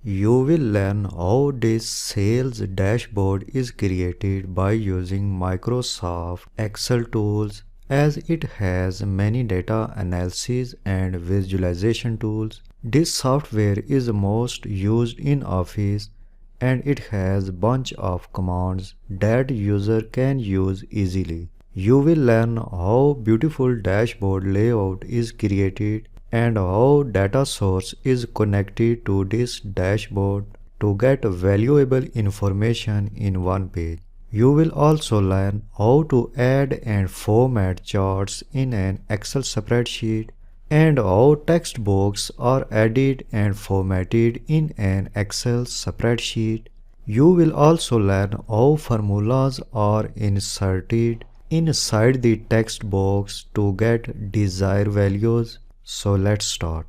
You will learn how this sales dashboard is created by using Microsoft Excel tools, as it has many data analysis and visualization tools. This software is most used in Office, and it has bunch of commands that user can use easily. You will learn how beautiful dashboard layout is created and how data source is connected to this dashboard to get valuable information in one page. You will also learn how to add and format charts in an Excel spreadsheet and how text boxes are added and formatted in an Excel spreadsheet. You will also learn how formulas are inserted inside the text box to get desired values. So let's start.